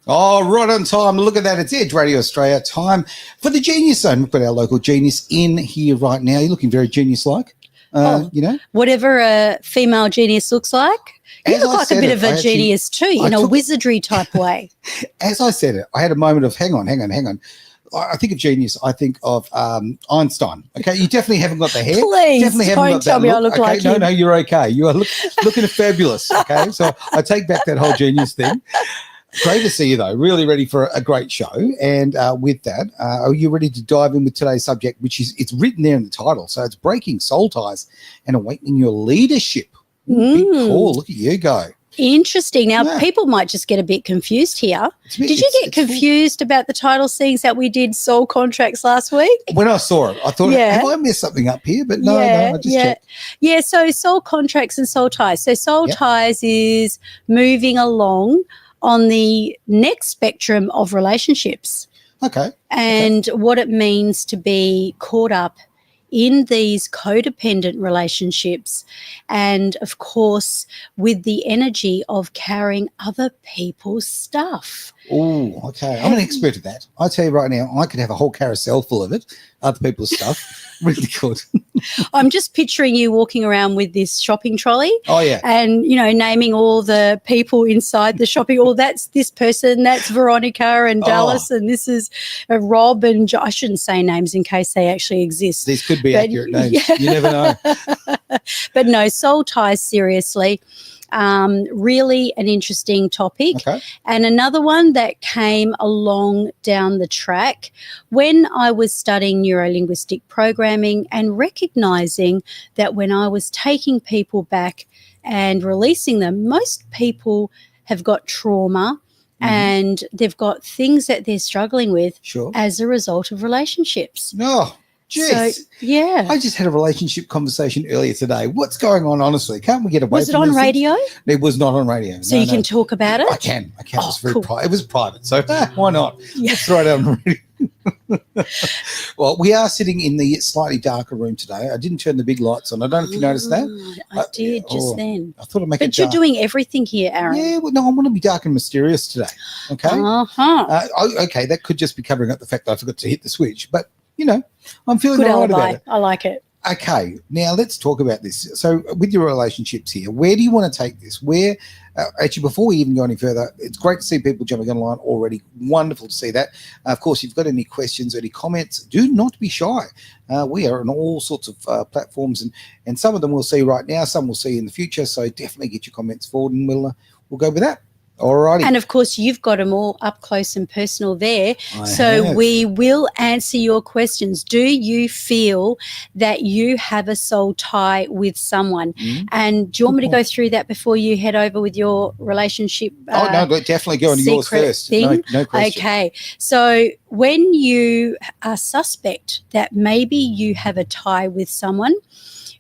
Oh, right on time. Look at that. It's Edge Radio Australia. Time for the Genius Zone. We've got our local genius in here right now. You're looking very genius-like, you know. Whatever a female genius looks like. You look like a bit of a genius too, in a wizardry type way. As I said it, I had a moment of hang on. I think of genius. I think of Einstein. Okay, you definitely haven't got the hair. Please definitely don't tell me I look like him. No, you're okay. You are looking fabulous. Okay, so I take back that whole genius thing. Great to see you, though. Really ready for a great show. And with that, are you ready to dive in with today's subject, which is it's written there in the title. So it's breaking soul ties and awakening your leadership. Big call. Look at you go. Interesting. Now, people might just get a bit confused here. Did you get confused about the title scenes that we did soul contracts last week? When I saw it, I thought, have I messed something up here? But no, I just checked. Yeah, so soul contracts and soul ties. So soul ties is moving along on the next spectrum of relationships. Okay. And what it means to be caught up in these codependent relationships and, of course, with the energy of carrying other people's stuff. Oh, okay. I'm an expert at that. I tell you right now, I could have a whole carousel full of it, other people's stuff. Really good. I'm just picturing you walking around with this shopping trolley. Oh, yeah. And, you know, naming all the people inside the shopping. Oh, that's this person, that's Veronica and Dallas, and this is Rob and I shouldn't say names in case they actually exist. These could be accurate names. Yeah. You never know. But no, soul ties, seriously. Really an interesting topic. Okay. And another one that came along down the track when I was studying neuro-linguistic programming and recognizing that when I was taking people back and releasing them, most people have got trauma and they've got things that they're struggling with as a result of relationships. No. Jeez. So, yeah. I just had a relationship conversation earlier today. What's going on, honestly? Can't we get away from it on radio? Things? It was not on radio. So you can talk about it? I can. It was very private. It was private. So why not? Yeah. Let's throw it on radio. Well, we are sitting in the slightly darker room today. I didn't turn the big lights on. I don't know if you noticed that. I did just then. I thought I'd make it dark. But you're doing everything here, Aaron. Yeah, well, no, I want to be dark and mysterious today. Okay? Okay, that could just be covering up the fact that I forgot to hit the switch. But, you know, I'm feeling all right about it. I like it. Okay, now let's talk about this. So with your relationships here, where do you want to take this? Where, actually, before we even go any further, it's great to see people jumping online already. Wonderful to see that. Of course, if you've got any questions, any comments, do not be shy. We are on all sorts of platforms, and some of them we'll see right now, some we'll see in the future. So definitely get your comments forward, and we'll go with that. All righty. And, of course, you've got them all up close and personal there. So we will answer your questions. Do you feel that you have a soul tie with someone? And do you want me to go through that before you head over with your relationship? No, definitely go into yours first. No question. Okay. So when you are suspect that maybe you have a tie with someone,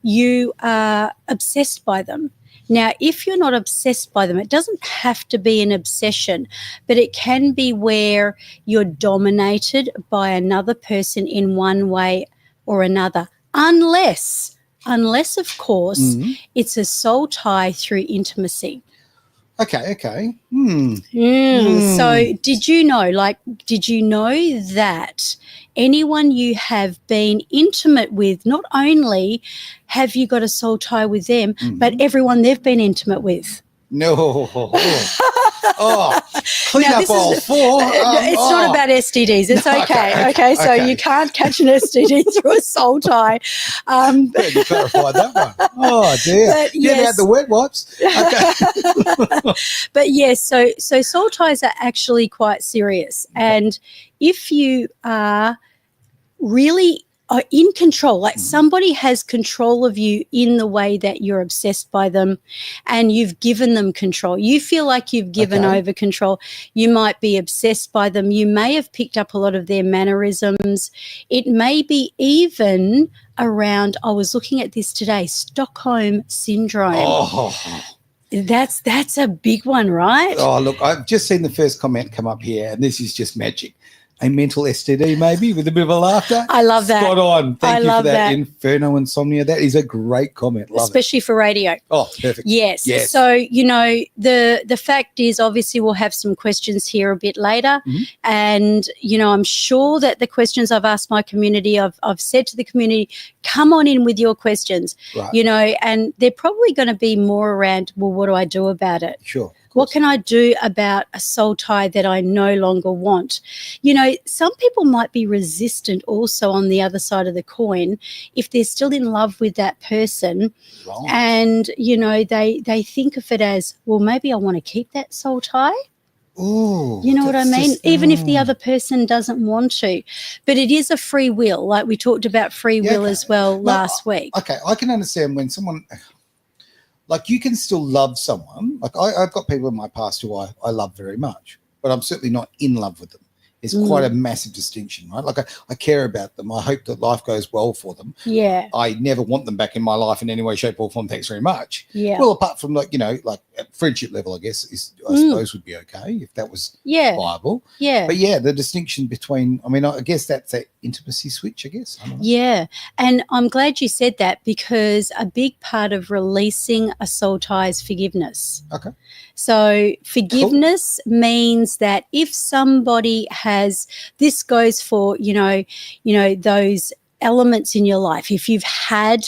you are obsessed by them. Now, if you're not obsessed by them, it doesn't have to be an obsession, but it can be where you're dominated by another person in one way or another, unless of course, it's a soul tie through intimacy. Okay. So did you know that anyone you have been intimate with, not only have you got a soul tie with them, but everyone they've been intimate with? No. Clean up all four. It's not about STDs. It's okay. Okay, so you can't catch an STD through a soul tie. You clarified that one. Oh, dear. Get out the wet wipes. Okay. But yes, so soul ties are actually quite serious. And if you are really in control, like somebody has control of you in the way that you're obsessed by them and you've given them control. You feel like you've given over control. You might be obsessed by them. You may have picked up a lot of their mannerisms. It may be even around, I was looking at this today, Stockholm Syndrome. Oh. That's a big one, right? Oh, look, I've just seen the first comment come up here, and this is just magic. a mental STD, maybe, with a bit of a laughter. I love that. Spot on. Thank you love for that. that. Inferno Insomnia. That is a great comment. Love Especially for radio. Oh, perfect. Yes. Yes. So, the fact is, obviously, we'll have some questions here a bit later. Mhm. And, I'm sure that the questions I've asked my community, I've said to the community, come on in with your questions, Right. and they're probably going to be more around, well, what do I do about it? Sure. What can I do about a soul tie that I no longer want? Some people might be resistant also on the other side of the coin if they're still in love with that person. Right. And, they think of it as, well, maybe I want to keep that soul tie. Ooh, You know what I that's mean? just- Even if the other person doesn't want to. But it is a free will. Like we talked about free will okay. as well No, last week. Okay, I can understand when someone, like, you can still love someone. Like, I've got people in my past who I love very much, but I'm certainly not in love with them. It's quite a massive distinction, right? Like, I care about them. I hope that life goes well for them. Yeah. I never want them back in my life in any way, shape, or form. Thanks very much. Yeah. Well, apart from, like, at friendship level, I guess, I suppose would be okay if that was viable. Yeah. But yeah, the distinction between, I guess that's that intimacy switch, I guess. I don't know. Yeah. And I'm glad you said that, because a big part of releasing a soul tie is forgiveness. Okay. So forgiveness means that if somebody this goes for, those elements in your life. If you've had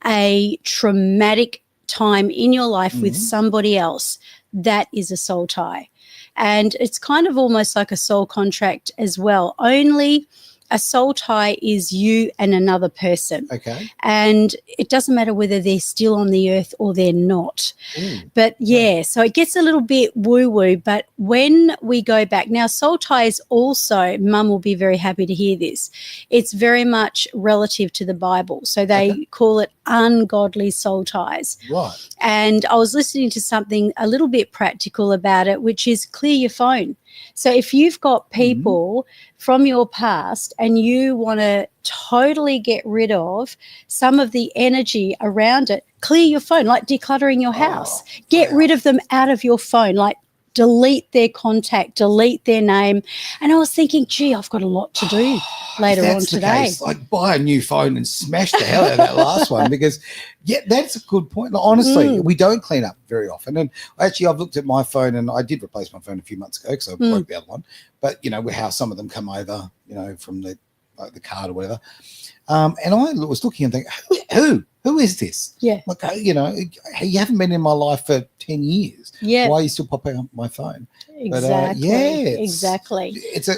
a traumatic time in your life with somebody else, that is a soul tie. And it's kind of almost like a soul contract as well. Only a soul tie is you and another person. Okay. And it doesn't matter whether they're still on the earth or they're not. Ooh. But so it gets a little bit woo-woo. But when we go back, now soul ties also, Mum will be very happy to hear this, it's very much relative to the Bible. So they call it ungodly soul ties. Right. And I was listening to something a little bit practical about it, which is clear your phone. So if you've got people from your past and you want to totally get rid of some of the energy around it, clear your phone, like decluttering your house. Get rid of them out of your phone, like delete their contact, delete their name. And I was thinking, gee, I've got a lot to do later on today. Case, like, buy a new phone and smash the hell out of that last one, because that's a good point. Like, honestly, we don't clean up very often. And actually, I've looked at my phone, and I did replace my phone a few months ago because I broke the other one. But how some of them come over, from the card or whatever. And I was looking and thinking, who is this? Yeah. Like, you haven't been in my life for 10 years. Yeah. Why are you still popping up my phone? Exactly. But, exactly. It's a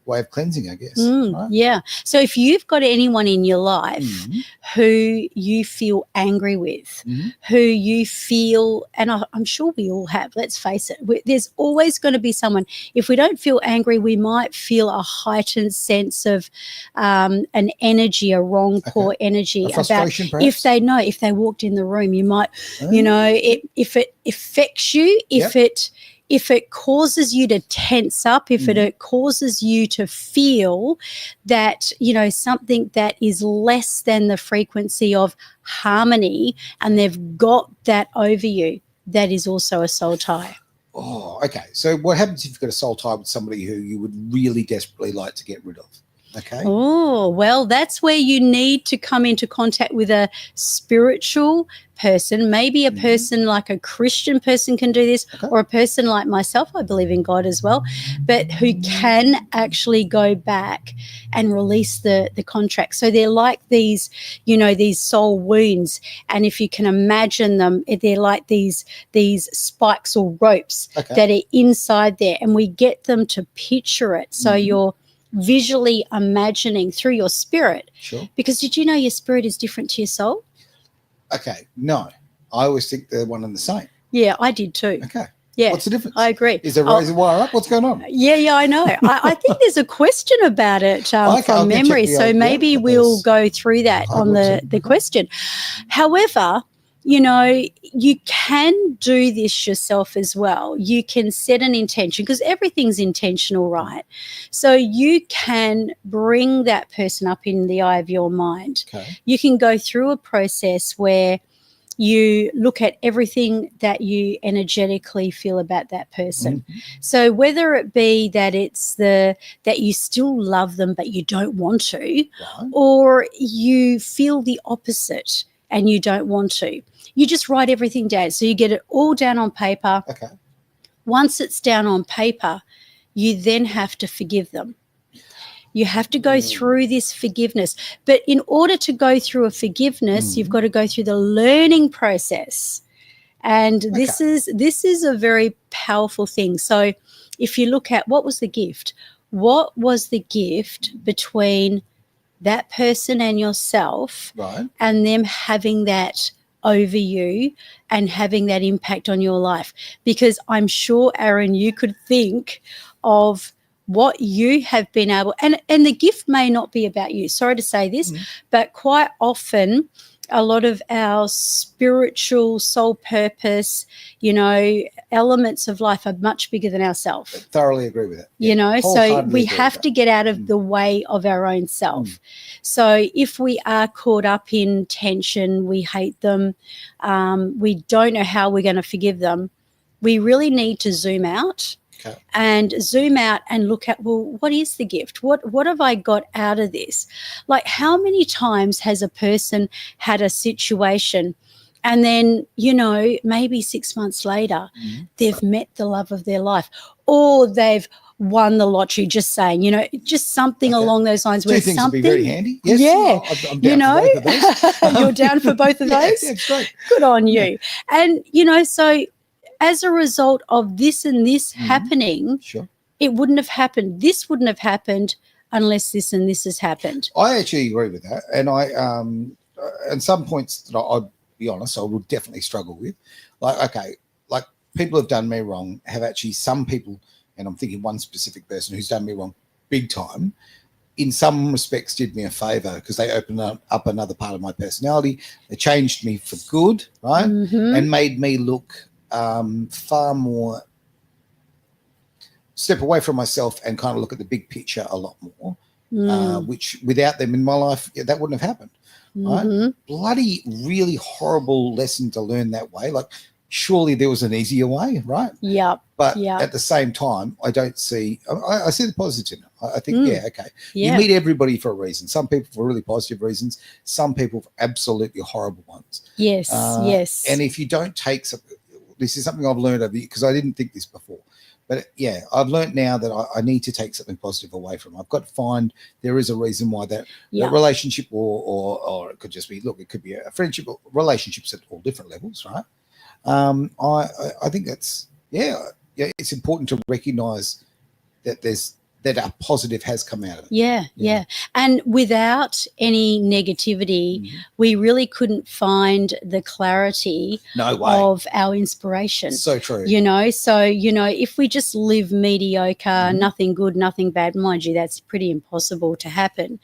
way of cleansing, I guess. Right? Yeah. So if you've got anyone in your life who you feel angry with, who you feel, and I'm sure we all have, let's face it, there's always going to be someone. If we don't feel angry, we might feel a heightened sense of an energy, a wrong, poor energy. A frustration, about perhaps? if they walked in the room, you might, if it affects you, if it causes you to tense up, if it causes you to feel that, something that is less than the frequency of harmony, and they've got that over you, that is also a soul tie. Oh, okay. So what happens if you've got a soul tie with somebody who you would really desperately like to get rid of? Okay. Oh, well, that's where you need to come into contact with a spiritual person, maybe a person like a Christian person can do this, or a person like myself, I believe in God as well, but who can actually go back and release the contract. So they're like these, these soul wounds. And if you can imagine them, they're like these spikes or ropes that are inside there. And we get them to picture it. So you're visually imagining through your spirit. Sure. Because did you know your spirit is different to your soul? Okay. No. I always think they're one and the same. Yeah, I did too. Okay. Yeah. What's the difference? I agree. Is there razor wire up? What's going on? Yeah, I know. I think there's a question about it from memory. So maybe we'll go through that on the question. However, you can do this yourself as well. You can set an intention, because everything's intentional, right? So you can bring that person up in the eye of your mind. Okay. You can go through a process where, You look at everything that you energetically feel about that person. Mhm. So whether it be that it's that you still love them but you don't want to, Right. or you feel the opposite and you don't want to, you just write everything down. So you get it all down on paper. Okay. Once it's down on paper, you then have to forgive them. You have to go through this forgiveness. But in order to go through a forgiveness, you've got to go through the learning process. And this is a very powerful thing. So if you look at what was the gift? What was the gift between that person and yourself, Right. and them having that over you and having that impact on your life? Because I'm sure, Aaron, you could think of what you have been able, and the gift may not be about you. Sorry to say this, but quite often a lot of our spiritual soul purpose, elements of life are much bigger than ourselves. Thoroughly agree with it. So we have to get out of the way of our own self. So if we are caught up in tension, we hate them, we don't know how we're going to forgive them, we really need to zoom out. Okay. And zoom out and look at, well, what is the gift? What have I got out of this? Like, how many times has a person had a situation and then, maybe 6 months later, they've met the love of their life, or they've won the lottery, just saying, just something along those lines. Two Where things something, would be very handy. Yes, yeah, I'm down for both of those. You're down for both of those? Yeah, it's great. Good on you. And, so as a result of this and this happening, Sure. it wouldn't have happened. This wouldn't have happened unless this and this has happened. I actually agree with that. And I, and some points that I'll be honest, I will definitely struggle with. Like people have done me wrong, have actually, some people, and I'm thinking one specific person who's done me wrong big time, in some respects did me a favor because they opened up another part of my personality. They changed me for good, right? And made me look far more, step away from myself and kind of look at the big picture a lot more, which without them in my life, that wouldn't have happened. Right? Bloody really horrible lesson to learn that way. Like, surely there was an easier way, right? Yep. But at the same time, I don't see, I see the positive in it. I think, you meet everybody for a reason. Some people for really positive reasons, some people for absolutely horrible ones. Yes, yes. And if you don't take something, this is something I've learned over, because I didn't think this before. But I've learned now that I need to take something positive away from it. I've got to find there is a reason why that relationship or it could just be, look, it could be a friendship or relationships at all different levels, right? I think that's, it's important to recognize that that a positive has come out of it. Yeah. And without any negativity, we really couldn't find the clarity of our inspiration. So true. If we just live mediocre, nothing good, nothing bad, mind you, that's pretty impossible to happen.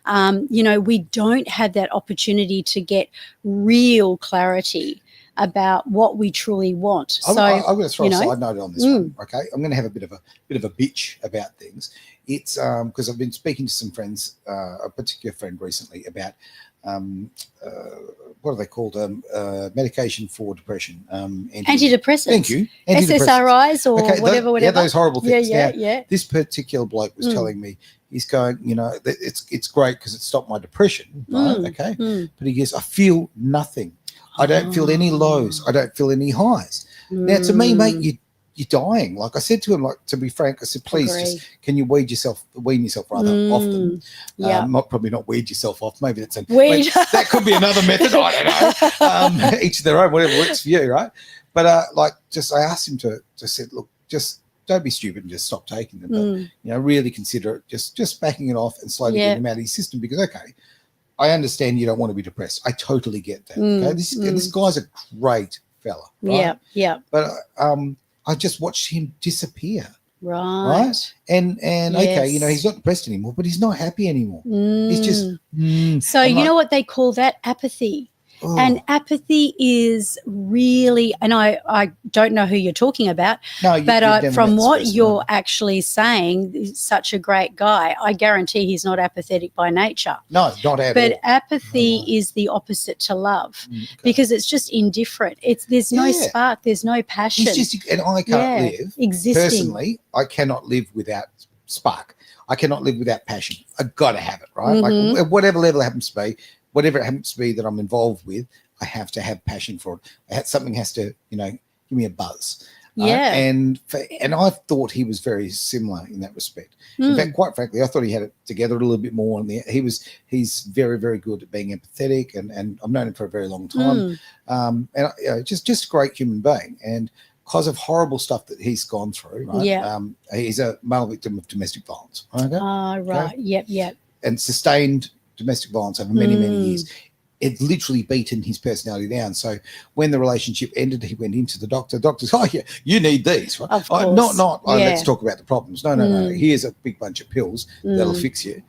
We don't have that opportunity to get real clarity about what we truly want. So I'm going to throw a side note on this one. Okay, I'm going to have a bit of a bitch about things. It's because I've been speaking to some friends, a particular friend recently, about what are they called? Medication for depression. Antidepressants. Thank you. SSRIs or whatever. Yeah, those horrible things. Yeah. This particular bloke was telling me, he's going, it's great because it stopped my depression, right? Okay, but he goes, I feel nothing. I don't feel any lows. I don't feel any highs. Now, to me, mate, you're dying. Like I said to him, like, to be frank, I said, please, just can you wean yourself rather off them? Probably not weed yourself off. Maybe that's that could be another method. I don't know. Each their own, whatever works for you, right? But I asked him to say, look, just don't be stupid and just stop taking them. But really consider it, just backing it off and slowly getting them out of your system, because I understand you don't want to be depressed. I totally get that. Okay, this guy's a great fella. Right? Yeah. But I just watched him disappear. Right. And okay, he's not depressed anymore, but he's not happy anymore. He's just. So you know what they call that? Apathy. And apathy is really, and I don't know who you're talking about, no, but you've never from met this what person, you're no. actually saying, he's such a great guy. I guarantee he's not apathetic by nature. No, not at But all. apathy is the opposite to love, Okay. because it's just indifferent. There's no Yeah. spark, there's no passion. He's just, and I can't live. existing. Personally, I cannot live without spark. I cannot live without passion. I've got to have it, right? Mhm. Like, at whatever level it happens to be, whatever it happens to be that I'm involved with, I have to have passion for it. Something has to, give me a buzz. Right? Yeah. And I thought he was very similar in that respect. In Mm. fact, quite frankly, I thought he had it together a little bit more. He's very, very good at being empathetic, and I've known him for a very long time. And just a great human being. And because of horrible stuff that he's gone through, right? Yeah. He's a male victim of domestic violence. Okay? Right. Okay? Yep. And sustained domestic violence over many, many years. It literally beaten his personality down. So when the relationship ended, he went into the doctor. The doctor's, oh yeah, you need these, right? Of course. Let's talk about the problems. No. Here's a big bunch of pills that'll fix you.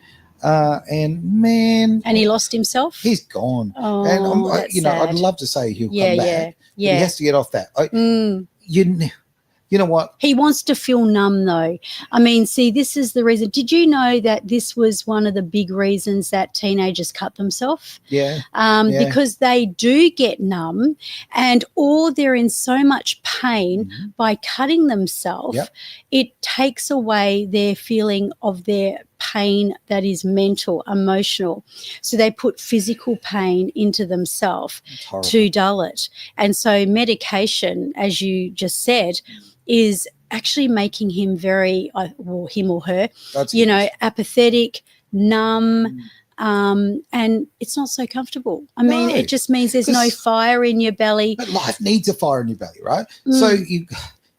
And man, And he lost himself. he's gone. Oh, And that's I'd sad. love to say he'll come back. But he Yeah. has to get off that. You know what? He wants to feel numb, though. I mean, see, this is the reason. Did you know that this was one of the big reasons that teenagers cut themselves? Yeah. Because they do get numb, or they're in so much pain by cutting themselves. Yep. It takes away their feeling of their pain that is mental, emotional. So they put physical pain into themselves to dull it. And so medication, as you just said, is actually making him very, him or her, apathetic, numb, and it's not so comfortable. I mean, it just means there's no fire in your belly. But life needs a fire in your belly, right? So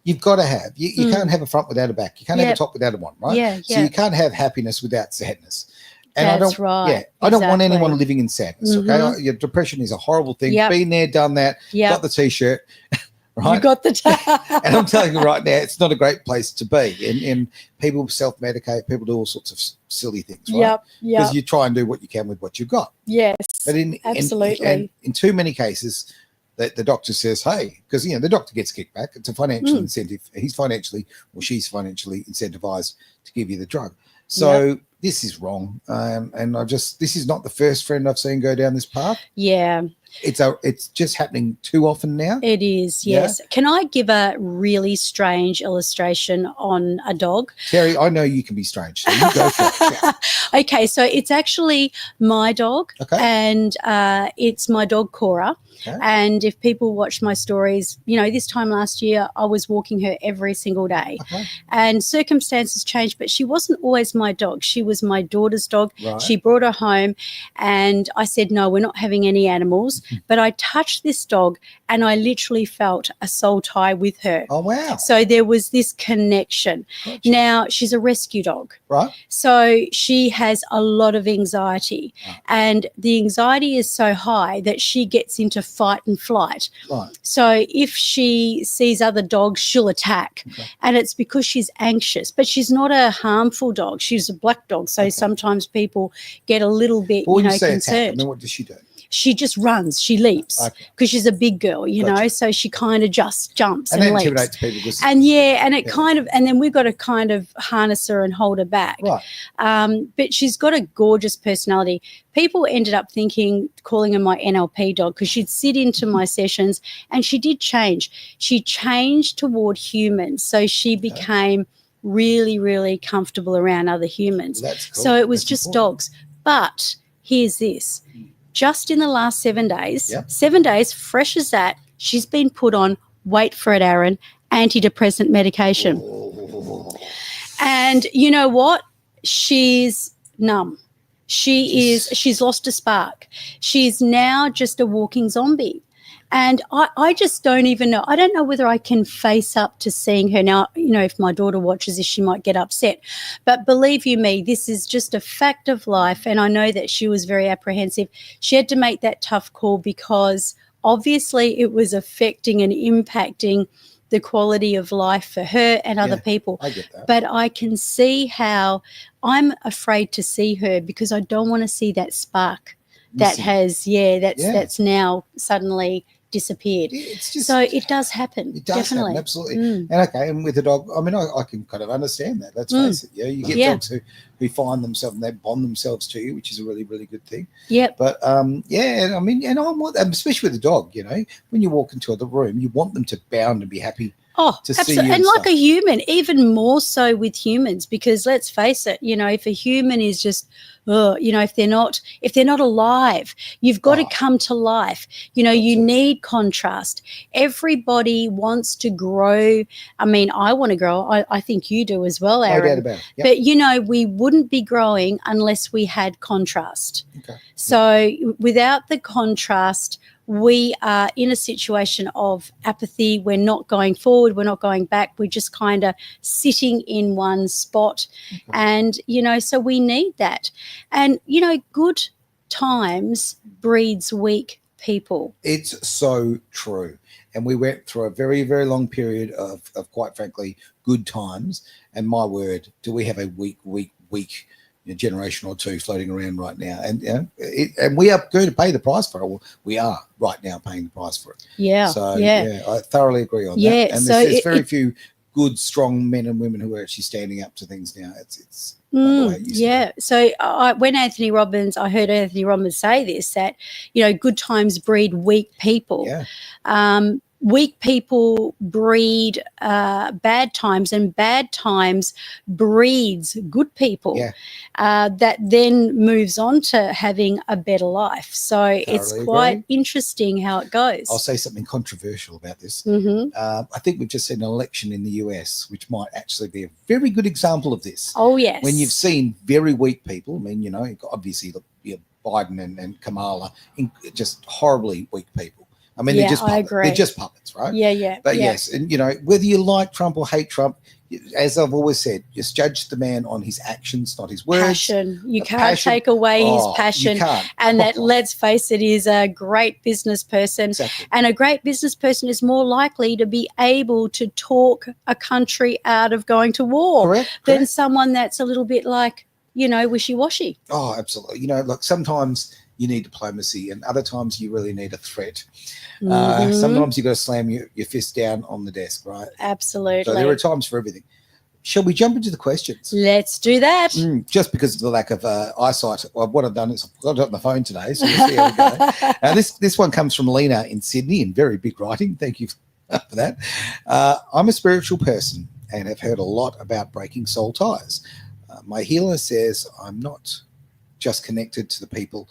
you've got to have, you can't have a front without a back. You can't have a top without a bottom, right? Yeah, so you can't have happiness without sadness. And That's right. Yeah, I don't want Exactly. anyone living in sadness, okay? Your depression is a horrible thing. Yep. Been there, done that, got the T-shirt, right? You got the And I'm telling you right now, it's not a great place to be. And people self-medicate, people do all sorts of silly things, right? Yep. Because you try and do what you can with what you've got. Yes. But absolutely. in too many cases, the doctor says, hey, because the doctor gets kickback. It's a financial incentive. She's financially incentivized to give you the drug. So this is wrong. And this is not the first friend I've seen go down this path. Yeah. It's just happening too often now. It is, yes. Yeah. Can I give a really strange illustration on a dog? Terry, I know you can be strange, so you go for it. Yeah. Okay, so it's actually my dog, and it's my dog Cora. Okay. And if people watch my stories, this time last year I was walking her every single day. Okay. And circumstances changed, but she wasn't always my dog. She was my daughter's dog. Right. She brought her home, and I said, no, we're not having any animals. But I touched this dog and I literally felt a soul tie with her. Oh, wow. So there was this connection. Gotcha. Now, she's a rescue dog. Right. So she has a lot of anxiety. Right. And the anxiety is so high that she gets into fight and flight. Right. So if she sees other dogs, she'll attack. Okay. And it's because she's anxious. But she's not a harmful dog. She's a black dog. So sometimes people get a little bit, concerned. Attack, I mean, what does she do? She just runs, she leaps because she's a big girl, so she kind of just jumps and leaps. Intimidates people. And then we've got to kind of harness her and hold her back. Right. But she's got a gorgeous personality. People ended up calling her my NLP dog because she'd sit into my sessions and she did change. She changed toward humans. So she became really, really comfortable around other humans. That's cool. So it was just dogs. But here's this. Just in the last 7 days, 7 days, fresh as that, she's been put on, wait for it, Aaron, antidepressant medication. Oh. And you know what? She's numb. She's lost a spark. She's now just a walking zombie. And I just don't even know. I don't know whether I can face up to seeing her. Now, if my daughter watches this, she might get upset. But believe you me, this is just a fact of life. And I know that she was very apprehensive. She had to make that tough call because obviously it was affecting and impacting the quality of life for her and other people. I get that. But I can see how I'm afraid to see her because I don't want to see that spark that missing. has that's now suddenly disappeared. It's just, so it does happen. it does definitely happen, absolutely. Mm. And okay, and with a dog, I mean, I can kind of understand that. Let's face it. Yeah, you get Yeah. dogs who find themselves and they bond themselves to you, which is a really, really good thing. Yep. But yeah, I mean, and especially with a dog, you know, when you walk into the room, you want them to bound and be happy Oh, to see absolutely. you. And like stuff. a human, even more so with humans, because let's face it, you know, if a human is just, you know, if they're not alive, you've got to come to life. You know, you need contrast. Everybody wants to grow. I mean, I want to grow. I think you do as well, Aaron. No doubt about it. Yep. But, you know, we wouldn't be growing unless we had contrast. Okay. So without the contrast, we are in a situation of apathy. We're not going forward. We're not going back. We're just kind of sitting in one spot. Okay. And, you know, so we need that. And, you know, good times breeds weak people. It's so true. And we went through a very, very long period of quite frankly, good times. And my word, do we have a weak generation or two floating around right now, and and we are going to pay the price for it. Well, we are right now paying the price for it. Yeah. So yeah, I thoroughly agree on that. And so there's very few good, strong men and women who are actually standing up to things now. It's not the way it used to be. So when I heard Anthony Robbins say this, that, you know, good times breed weak people. Yeah. Weak people breed bad times, and bad times breeds good people. Yeah. That then moves on to having a better life. So it's quite interesting how it goes. I'll say something controversial about this. Mm-hmm. I think we've just seen an election in the US, which might actually be a very good example of this. Oh, yes. When you've seen very weak people, I mean, you know, obviously Biden and Kamala, just horribly weak people. I mean, they're just puppets. I agree. They're just puppets, right? Yeah. But yes, and you know, whether you like Trump or hate Trump, as I've always said, just judge the man on his actions, not his words. Passion. You can't take away his passion. You can't. And that, let's face it, is a great business person. Exactly. And a great business person is more likely to be able to talk a country out of going to war than someone that's a little bit like, you know, wishy-washy. Oh, absolutely. You know, like sometimes you need diplomacy, and other times you really need a threat. Sometimes you've got to slam your fist down on the desk, right? Absolutely. So there are times for everything. Shall we jump into the questions? Let's do that. Just because of the lack of eyesight, what I've done is I've got it on the phone today, so we'll see how we go. This one comes from Lena in Sydney in very big writing. Thank you for that. I'm a spiritual person and have heard a lot about breaking soul ties. My healer says I'm not just connected to the people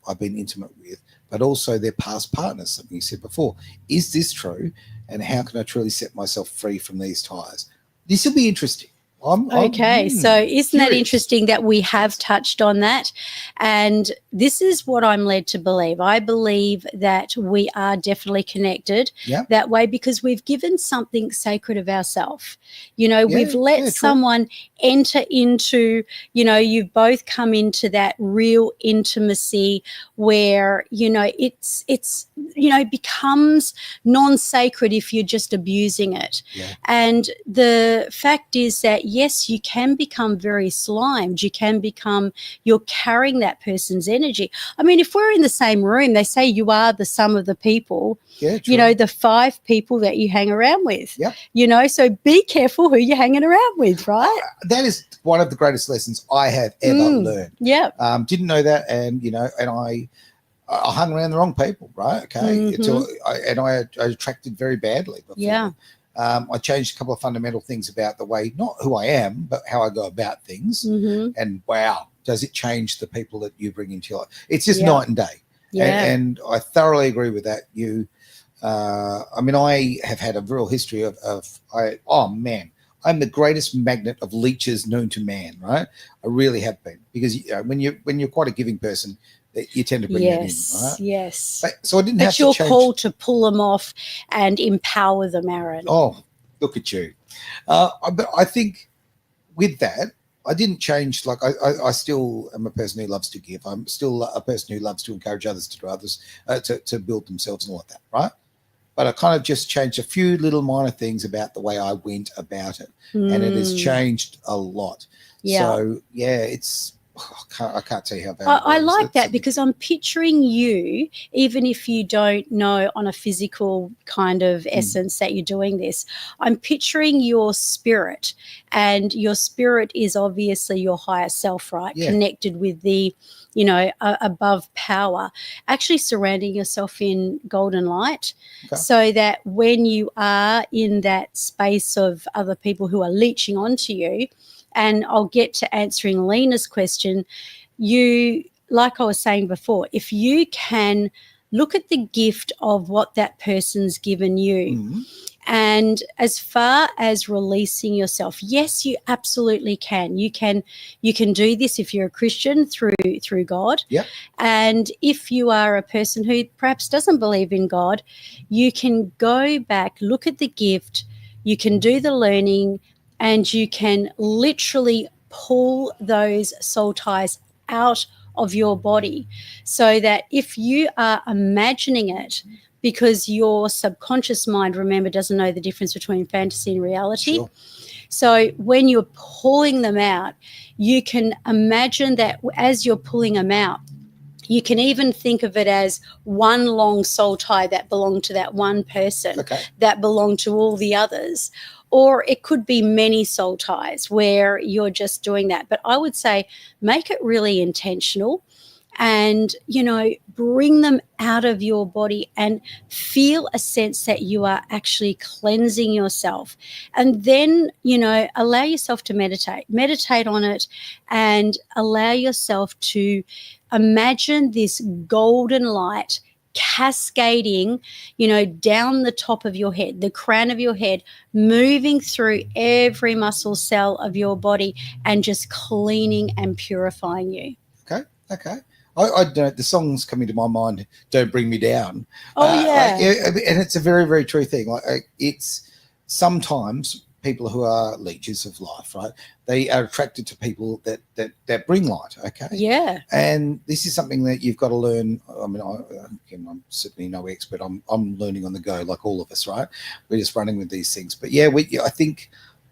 I've been intimate with, but also their past partners, something you said before. Is this true? And how can I truly set myself free from these ties? This will be interesting. So isn't that interesting that we have touched on that? And this is what I'm led to believe. I believe that we are definitely connected that way because we've given something sacred of ourselves. You know, we've let someone enter into, you know, you've both come into that real intimacy where, you know, it's you know, becomes non-sacred if you're just abusing it. And the fact is that yes, you can become very slimed. You're carrying that person's energy. I mean, if we're in the same room, they say you are the sum of the people, you know, the 5 people that you hang around with, you know, so be careful who you're hanging around with, right? That is one of the greatest lessons I have ever learned. Didn't know that. And, you know, and I hung around the wrong people, right? Okay. And I attracted very badly before. I changed a couple of fundamental things about the way, not who I am, but how I go about things. And wow, does it change the people that you bring into your life? It's just night and day. And I thoroughly agree with that. I mean, I have had a real history of I'm the greatest magnet of leeches known to man, right? I really have been, because you know, when you're quite a giving person, you tend to bring that in, right? Yes. So I didn't have to change. But you're called to pull them off and empower them, Aaron. Oh, look at you. But I think with that, I didn't change. Like I still am a person who loves to give. I'm still a person who loves to encourage others to do others, to build themselves and all of that, right? But I kind of just changed a few little minor things about the way I went about it. And it has changed a lot. So, yeah, it's I can't tell you how valuable I it is. like It's that something- because I'm picturing you, even if you don't know on a physical kind of essence that you're doing this, I'm picturing your spirit, and your spirit is obviously your higher self, right? Yeah. Connected with the, above power, actually surrounding yourself in golden light. Okay. So that when you are in that space of other people who are leeching onto you, and I'll get to answering Lena's question, you, like I was saying before, if you can look at the gift of what that person's given you, Mhm. and as far as releasing yourself, yes, you absolutely can. You can do this if you're a Christian through God. Yep. And if you are a person who perhaps doesn't believe in God, you can go back, look at the gift, you can do the learning, and you can literally pull those soul ties out of your body, so that if you are imagining it, because your subconscious mind, remember, doesn't know the difference between fantasy and reality. Sure. So when you're pulling them out, you can imagine that as you're pulling them out, you can even think of it as one long soul tie that belonged to that one person, Okay. that belonged to all the others. Or it could be many soul ties where you're just doing that. But I would say make it really intentional, and bring them out of your body and feel a sense that you are actually cleansing yourself. And then allow yourself to meditate on it, and allow yourself to imagine this golden light cascading down the top of your head, the crown of your head, moving through every muscle cell of your body, and just cleaning and purifying you. Okay. I don't. The songs coming to my mind, "Don't Bring Me Down." Oh, yeah. And it's a very, very true thing. It's sometimes people who are leeches of life, right? They are attracted to people that bring light. Okay. Yeah. And this is something that you've got to learn. I mean, I'm certainly no expert. I'm learning on the go, like all of us, right? We're just running with these things. But yeah, I think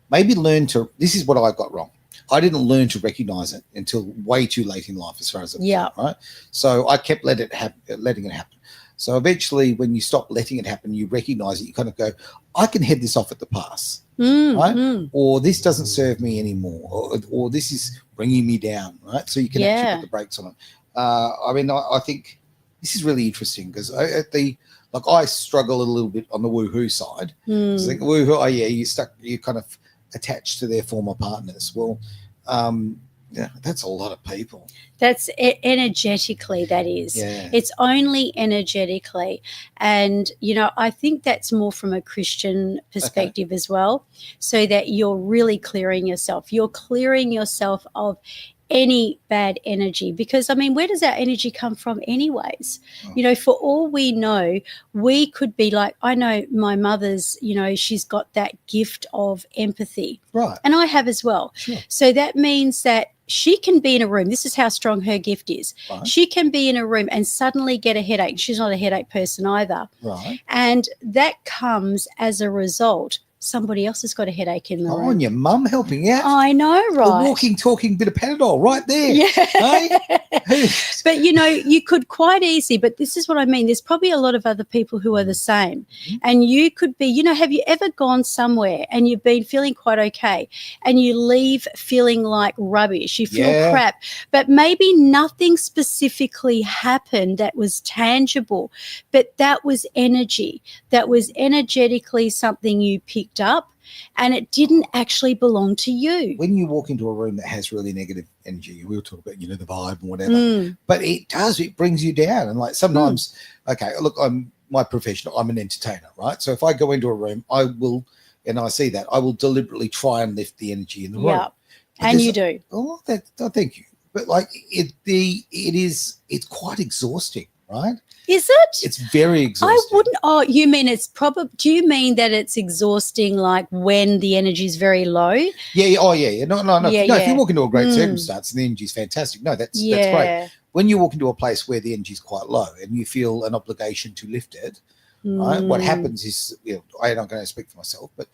maybe learn to. This is what I got wrong. I didn't learn to recognize it until way too late in life, as far as I'm concerned, right? So I kept letting it happen. So eventually, when you stop letting it happen, you recognize it. You kind of go, I can head this off at the pass, right? Or this doesn't serve me anymore, or this is bringing me down, right? So you can actually put the brakes on it. I think this is really interesting because I struggle a little bit on the woohoo side. So like, woohoo, you kind of attached to their former partners. Well, that's a lot of people. That's energetically, that is. Yeah. It's only energetically. And, I think that's more from a Christian perspective as well, so that you're really clearing yourself. You're clearing yourself of any bad energy, because where does our energy come from anyways? For all we know, we could be like, I know my mother's, she's got that gift of empathy, right? And I have as well. Sure. So that means that she can be in a room. This is how strong her gift is. Right. She can be in a room and suddenly get a headache. She's not a headache person either. Right. And that comes as a result. Somebody else has got a headache in the room. And your mum helping out. I know, right? The walking, talking bit of Panadol right there. Yeah. Hey? But, you could quite easily, but this is what I mean. There's probably a lot of other people who are the same. Mm-hmm. And you could be, have you ever gone somewhere and you've been feeling quite okay and you leave feeling like rubbish? You feel crap, but maybe nothing specifically happened that was tangible, but that was energy. That was energetically something you picked up, and it didn't actually belong to you. When you walk into a room that has really negative energy, we'll talk about, the vibe and whatever, but it brings you down. And like sometimes, okay, look, my profession, I'm an entertainer, right? So if I go into a room, I will deliberately try and lift the energy in the room. Yeah, and you do. Oh, thank you. But like it's quite exhausting, right? Is it? It's very exhausting. I wouldn't. Oh, you mean it's probably? Do you mean that it's exhausting, like when the energy is very low? Yeah. Oh, yeah. No. Yeah, If you walk into a great circumstance and the energy is fantastic, no, that's great. When you walk into a place where the energy is quite low and you feel an obligation to lift it, right? What happens is, I'm not going to speak for myself, but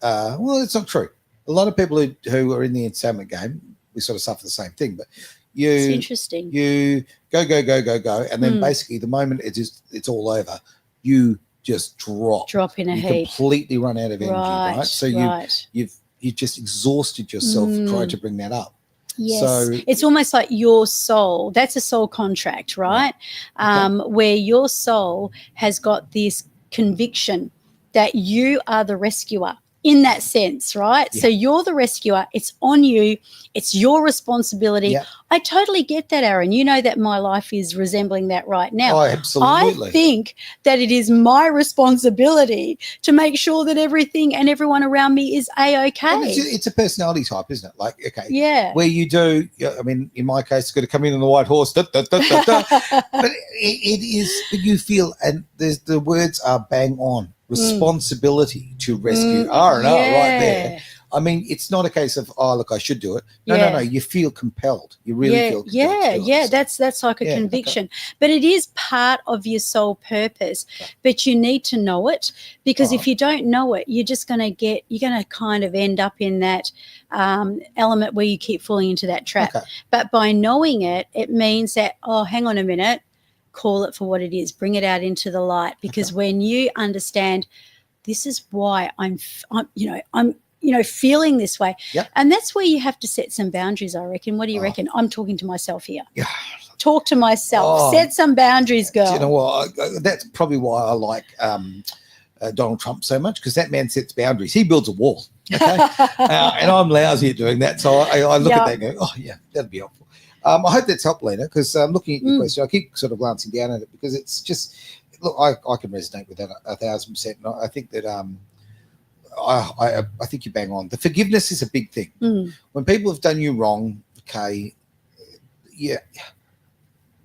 it's not true. A lot of people who are in the entertainment game, we sort of suffer the same thing. But It's You interesting. you go, and then Mm. basically the moment it's all over, you just Drop in a you heap. completely run out of energy, right? So Right. you've just exhausted yourself trying to bring that up. Yes, So it's almost like your soul. That's a soul contract, right? Where your soul has got this conviction that you are the rescuer in that sense, right? Yeah. So you're the rescuer. It's on you. It's your responsibility. Yeah. I totally get that, Aaron. You know that my life is resembling that right now. Oh, absolutely. I think that it is my responsibility to make sure that everything and everyone around me is A-okay. Well, it's a personality type, isn't it? Like, okay, Yeah. where you do, I mean, in my case, it's got to come in on the white horse, but it is, but you feel, and the words are bang on. Responsibility to rescue R&R right there. I mean, it's not a case of, oh, look, I should do it. No. You feel compelled. You really feel compelled to do it. That's like a conviction. But it is part of your soul purpose. But you need to know it, because if you don't know it, you're going to kind of end up in that element where you keep falling into that trap. But by knowing it, it means that, oh, hang on a minute, call it for what it is, bring it out into the light. Because when you understand, this is why I'm feeling this way. And that's where you have to set some boundaries, I reckon. What do you reckon? I'm talking to myself here. Yeah. Talk to myself. Set some boundaries, girl. Do you know what? That's probably why I like Donald Trump so much, because that man sets boundaries. He builds a wall. Okay. And I'm lousy at doing that. So I look at that and go, oh, yeah, that'd be helpful. I hope that's helped, Lena, because looking at your question, I keep sort of glancing down at it, because it's just, look, I can resonate with that 1,000%. And I think that I think you bang on. The forgiveness is a big thing. When people have done you wrong, okay, yeah,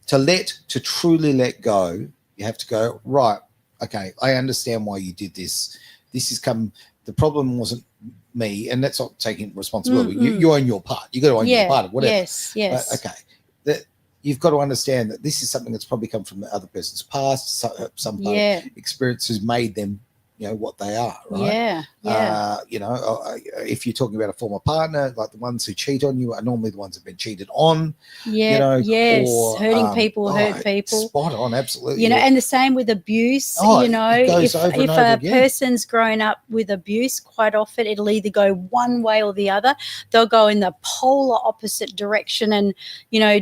to truly let go, you have to go, right, okay, I understand why you did this. The problem wasn't me, and that's not taking responsibility. You own your part. You got to own your part of whatever. Yes. But, okay, that you've got to understand that this is something that's probably come from the other person's past, some part of experience has made them, what they are, right? If you're talking about a former partner, like the ones who cheat on you are normally the ones who've been cheated on. Or, hurting people, hurt people. Spot on, absolutely. And the same with abuse. It goes over and over if a again. person's grown up with abuse, quite often it'll either go one way or the other. They'll go in the polar opposite direction and,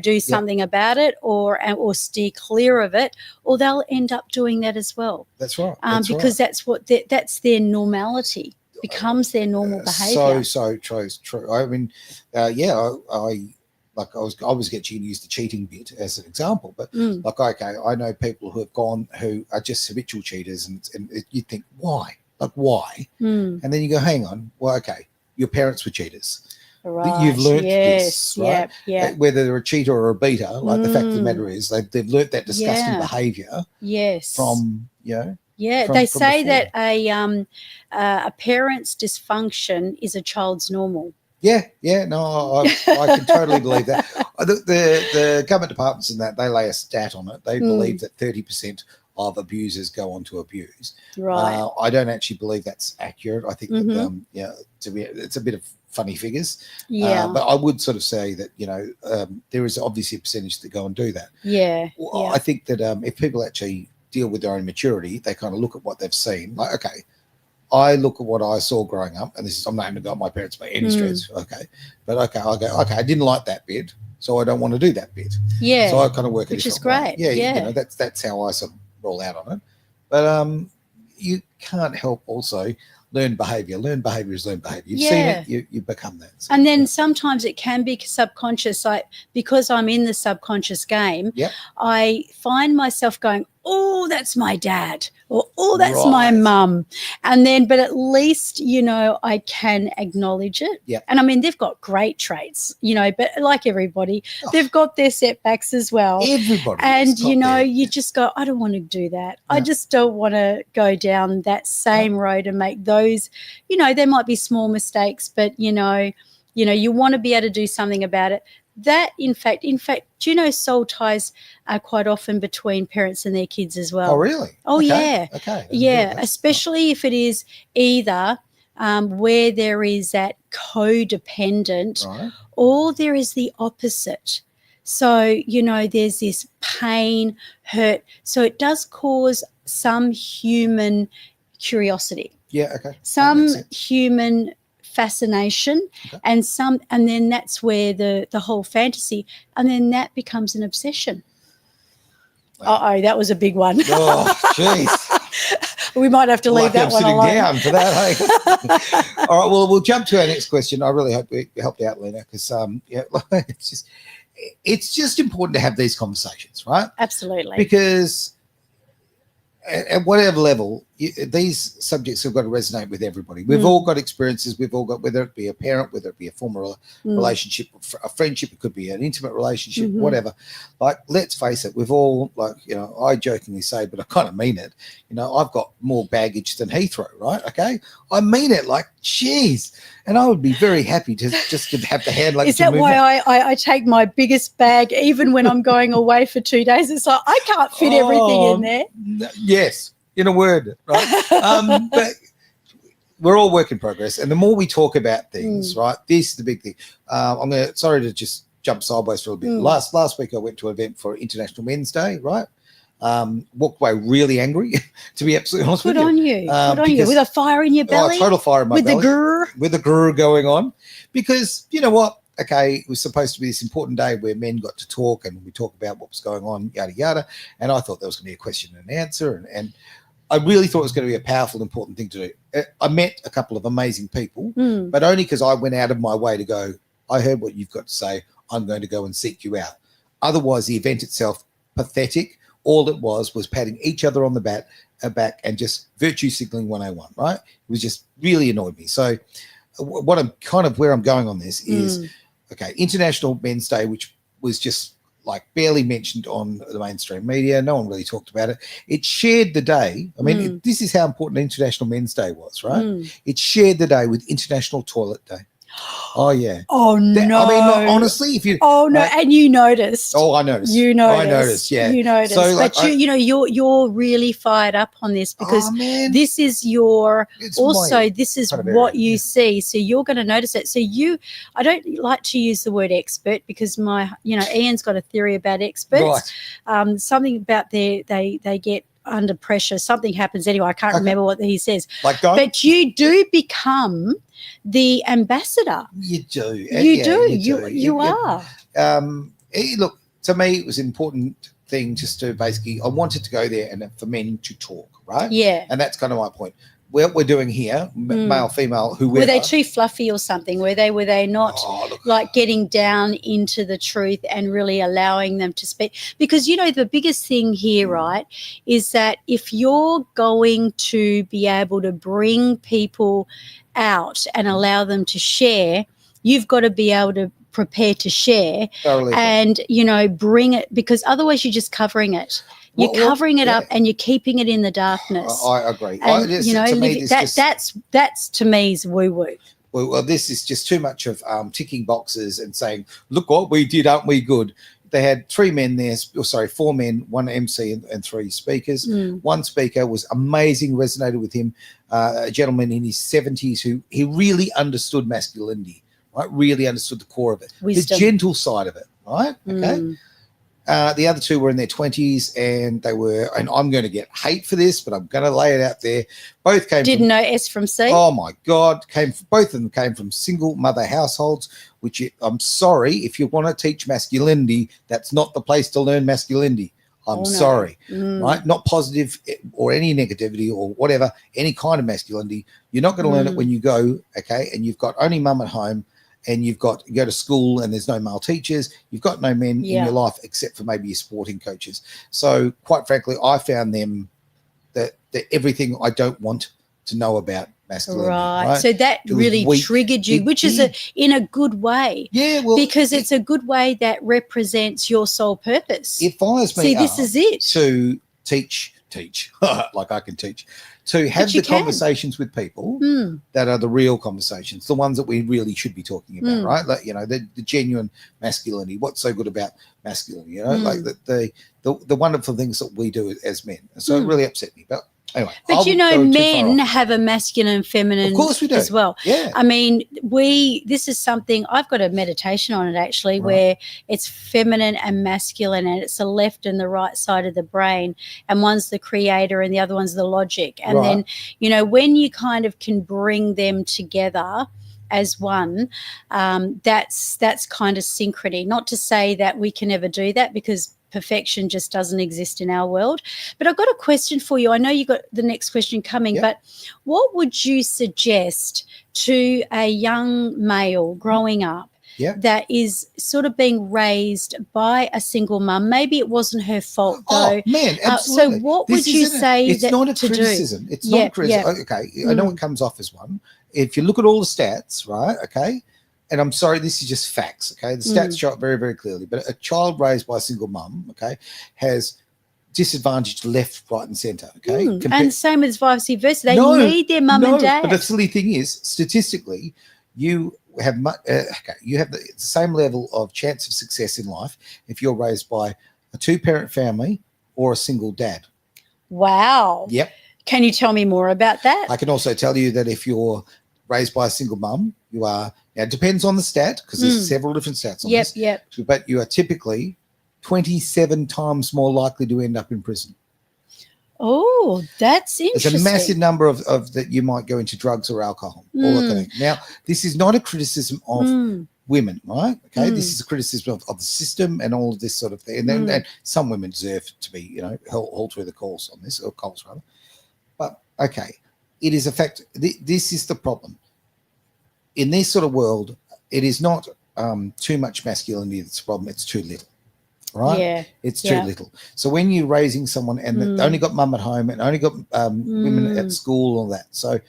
do something about it, or steer clear of it, or they'll end up doing that as well. That's right. Because that's their normality, becomes their normal behaviour. So true. I mean, I was getting to use the cheating bit as an example, but okay, I know people who are just habitual cheaters, and you think, why? Like, why? And then you go, hang on, well, okay, your parents were cheaters. Right. You've learnt this, right? Yeah. Whether they're a cheater or a beater, like the fact of the matter is they've learnt that disgusting behaviour. Yes. From they say before. that a parent's dysfunction is a child's normal. Yeah, no, I can totally believe that. The government departments and that, they lay a stat on it. They believe that 30% of abusers go on to abuse. Right. I don't actually believe that's accurate. I think that it's a bit of funny figures. But I would sort of say that there is obviously a percentage that go and do that. I think that if people actually deal with their own maturity, they kind of look at what they've seen. Like, okay, I look at what I saw growing up, and I'm not going to go my parents by any stretch, okay? But okay, I'll go, okay, I didn't like that bit, so I don't want to do that bit. Yeah. So I kind of work which it is great. Way. Yeah. That's how I sort of roll out on it. But you can't help also learn behavior. Learn behavior is learn behavior. You've seen it, you become that. So, and then sometimes it can be subconscious. Like, because I'm in the subconscious game, I find myself going, oh, that's my dad, or oh, that's my mum. And then, but at least, I can acknowledge it. Yeah. And I mean, they've got great traits, but like everybody, they've got their setbacks as well. Everybody. And, you just go, I don't want to do that. No. I just don't want to go down that same road and make those, there might be small mistakes, but, you want to be able to do something about it. That, in fact, do you know soul ties are quite often between parents and their kids as well? Oh, really? Oh, okay. yeah. Okay. Yeah, especially if it is either where there is that codependent or there is the opposite. So, you know, there's this pain, hurt. So it does cause some human curiosity. Yeah, okay. Some human fascination, Okay. and then that's where the whole fantasy, and then that becomes an obsession. Wow. That was a big one. Oh, jeez. We might have to leave that one alone. Down for that. Hey? All right. Well, we'll jump to our next question. I really hope we helped out, Lena, because it's just important to have these conversations, right? Absolutely. Because at whatever level, these subjects have got to resonate with everybody. We've all got experiences. We've all got, whether it be a parent, whether it be a former relationship, a friendship, it could be an intimate relationship, whatever. Like, let's face it, we've all, like, you know, I jokingly say, but I kind of mean it. You know, I've got more baggage than Heathrow, right? Okay. I mean it, like, geez. And I would be very happy to just to have the hand like. Is that why I take my biggest bag even when I'm going away for 2 days? It's like I can't fit everything in there. Yes, in a word, right? But we're all work in progress, and the more we talk about things, right? This is the big thing. Sorry to just jump sideways for a bit. Last week I went to an event for International Men's Day, right? Walked away really angry, to be absolutely honest with you. Good on you. With a fire in your belly? Total fire in my belly. With the grrr? With the grrr going on. Because, you know what? Okay, it was supposed to be this important day where men got to talk and we talk about what was going on, yada, yada. And I thought there was going to be a question and answer. And I really thought it was going to be a powerful, important thing to do. I met a couple of amazing people, but only because I went out of my way to go, I heard what you've got to say. I'm going to go and seek you out. Otherwise, the event itself, pathetic. All it was patting each other on the back and just virtue signaling 101, right? It was just really annoyed me. So what I'm kind of where I'm going on this is, okay, International Men's Day, which was just like barely mentioned on the mainstream media. No one really talked about it. It shared the day. I mean, this is how important International Men's Day was, right? It shared the day with International Toilet Day. Oh, yeah. Oh, no. I mean, honestly, if you... Oh, no, and you noticed. Oh, I noticed. You noticed. I noticed, yeah. You noticed. So, but you're really fired up on this because this is this is what you see. So you're going to notice it. So I don't like to use the word expert because Ian's got a theory about experts. Right. Something about they get under pressure. Something happens anyway. I can't remember what he says. But you do become the ambassador. You do. You are. Look, to me, it was an important thing just to basically, I wanted to go there and for men to talk, right? Yeah. And that's kind of my point. What we're doing here, male, female, whoever. Were they too fluffy or something? Were they not like getting down into the truth and really allowing them to speak? Because, the biggest thing here, right, is that if you're going to be able to bring people out and allow them to share, you've got to be able to prepare to share and, bring it, because otherwise you're just covering it. You're covering it up and you're keeping it in the darkness. I agree. And, that's to me is woo-woo. Well, this is just too much of ticking boxes and saying, look what we did, aren't we good? They had 4 men, 1 MC and 3 speakers. One speaker was amazing, resonated with him, a gentleman in his 70s who he really understood masculinity, right? Really understood the core of it, the gentle side of it, right? Okay. The other 2 were in their 20s, and they were, and I'm going to get hate for this, but I'm going to lay it out there. Both didn't know S from C. Oh my God! Both of them came from single mother households. I'm sorry, if you want to teach masculinity, that's not the place to learn masculinity. I'm sorry, right? Not positive or any negativity or whatever, any kind of masculinity. You're not going to learn it when you go, okay, and you've got only mum at home. And you go to school and there's no male teachers. You've got no men in your life except for maybe your sporting coaches. So quite frankly, I found them that everything I don't want to know about masculinity. Right. So that really triggered you, which is in a good way. Yeah. Well, because it's a good way that represents your sole purpose. It fires me. See, this is it. To teach, like I can teach. To have the conversations with people that are the real conversations, the ones that we really should be talking about, right? Like, the genuine masculinity. What's so good about masculinity? Like the wonderful things that we do as men. So it really upset me. But Anyway, But I'll you know, go too far men off. have a masculine and feminine Of course we do. as well. Yeah. I mean, this is something I've got a meditation on it actually, Right. where it's feminine and masculine, and it's the left and the right side of the brain, and one's the creator and the other one's the logic. And then, Right. you know, when you kind of can bring them together as one, that's kind of synchrony. Not to say that we can ever do that, because perfection just doesn't exist in our world. But I've got a question for you. I know you got the next question coming, Yep. but what would you suggest to a young male growing up Yep. that is sort of being raised by a single mum? Maybe it wasn't her fault Oh though. man, So absolutely. what This would you isn't say it's that not a to do? criticism. It's Yeah, not a criticism. yeah. Okay, I know it comes off as one. If you look at all the stats, right? Okay, and I'm sorry, this is just facts. Okay, the stats show it very, very clearly. But a child raised by a single mum, okay, has disadvantaged left, right, and centre. Okay, And same as vice versa. They No, need their mum and dad. But the silly thing is, statistically, you have you have the same level of chance of success in life if you're raised by a two-parent family or a single dad. Wow. Yep. Can you tell me more about that? I can also tell you that if you're raised by a single mum, you are. Now, it depends on the stat, because there's several different stats on this. Yep. But you are typically 27 times more likely to end up in prison. Oh, that's interesting. There's a massive number of that you might go into drugs or alcohol. All that kind of thing. Now, this is not a criticism of women, right? Okay, this is a criticism of the system and all of this sort of thing. And then and some women deserve to be, you know, hauled through the coals on this, or coals rather. But okay, it is a fact. This is the problem. In this sort of world, it is not too much masculinity that's the problem. It's too little. Right? Yeah. It's too little. So when you're raising someone and they only got mum at home and only got women at school, all that. So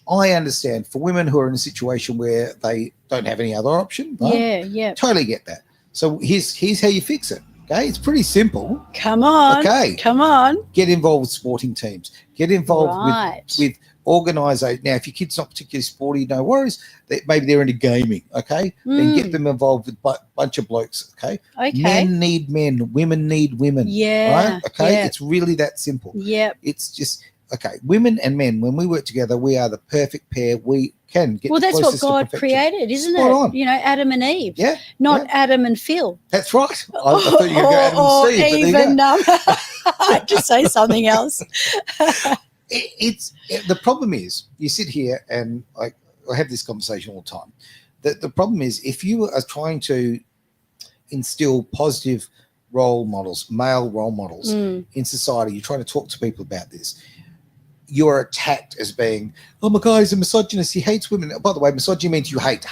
I understand for women who are in a situation where they don't have any other option. Right? Yeah. Totally get that. So here's how you fix it. Okay, it's pretty simple. Come on. Okay. Come on. Get involved with sporting teams. Get involved with organisation. Now, if your kid's not particularly sporty, no worries. Maybe they're into gaming, okay? Then get them involved with a bunch of blokes, okay? Men need men. Women need women. Yeah. Right? Okay? Yeah. It's really that simple. Yep. It's just, okay, women and men, when we work together, we are the perfect pair. We can get that's what closest to God perfection. created, isn't Spot it? on. You know, Adam and Eve. Yeah. Not Adam and Phil. That's right. I thought you were going to go Adam and Steve. But there you go. I had to say something else. The problem is, you sit here and I have this conversation all the time. The problem is, if you are trying to instill positive role models, male role models in society, you're trying to talk to people about this, you're attacked as being, oh my God, he's a misogynist, he hates women. By the way, misogyny means you hate,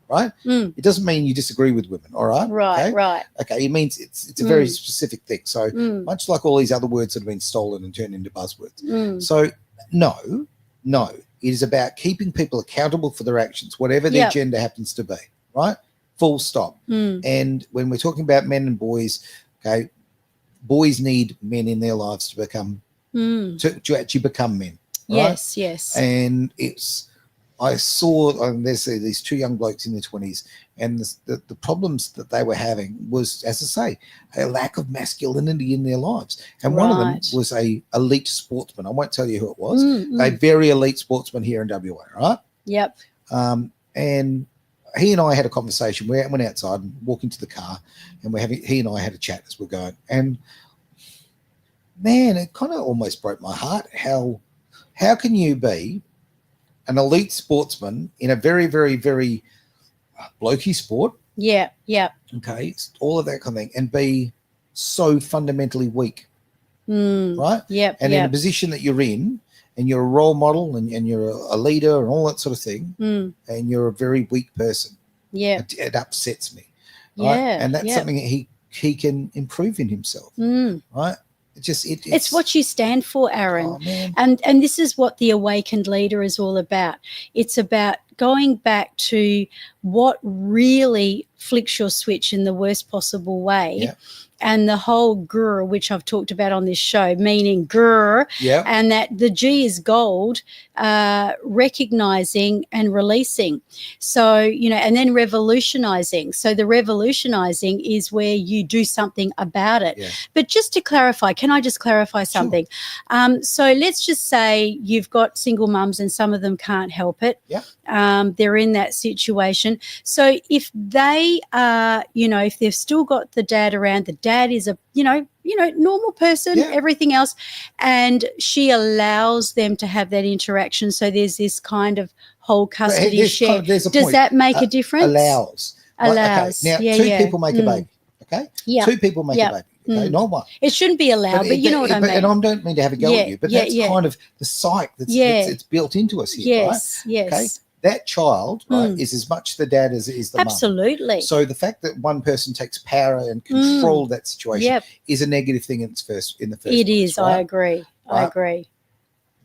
right? It doesn't mean you disagree with women, all right? Right. Okay, it means it's a very specific thing. So much like all these other words that have been stolen and turned into buzzwords. So no, it is about keeping people accountable for their actions, whatever their gender happens to be, right? Full stop. And when we're talking about men and boys, okay, boys need men in their lives to become to actually become men. Right? Yes. And I saw there's these two young blokes in their 20s, and the problems that they were having was, as I say, a lack of masculinity in their lives. And one of them was a elite sportsman. I won't tell you who it was. A very elite sportsman here in WA, right? Yep. And he and I had a conversation. We went outside and walked into the car, and he and I had a chat as we're going. And man, it kind of almost broke my heart. How can you be an elite sportsman in a very, very, very blokey sport? Yeah. Okay, all of that kind of thing, and be so fundamentally weak, right? Yep. And in a position that you're in, and you're a role model, and you're a leader, and all that sort of thing, and you're a very weak person. Yeah. It upsets me. Right? Yeah. And that's something that he can improve in himself. Right? It's what you stand for, Aaron. Oh, man. And this is what the awakened leader is all about. It's about going back to what really flicks your switch in the worst possible way. Yeah. And the whole grr, which I've talked about on this show, meaning grr, Yeah. and that the G is gold, recognizing and releasing. So, and then revolutionizing. So the revolutionizing is where you do something about it. Yeah. But just to clarify, can I just clarify something? Sure. So let's just say you've got single mums and some of them can't help it. Yeah. They're in that situation. So if they are, if they've still got the dad around, the dad is a, normal person, Yeah. everything else, and she allows them to have that interaction. So there's this kind of whole custody share. There's a Does point. that make a difference? Allows. Allows. Okay. Now, Yeah, two people make a baby. Okay. Yeah. Two people make a baby. Okay. Not one. It shouldn't be allowed, but you know what I mean. And I don't mean to have a go at you, but that's kind of the psyche that's it's built into us here, right? Yes. Okay. That child, right, is as much the dad as it is the mum. Absolutely. So the fact that one person takes power and control of that situation is a negative thing in the first It place, is. right? I agree. Right? I agree.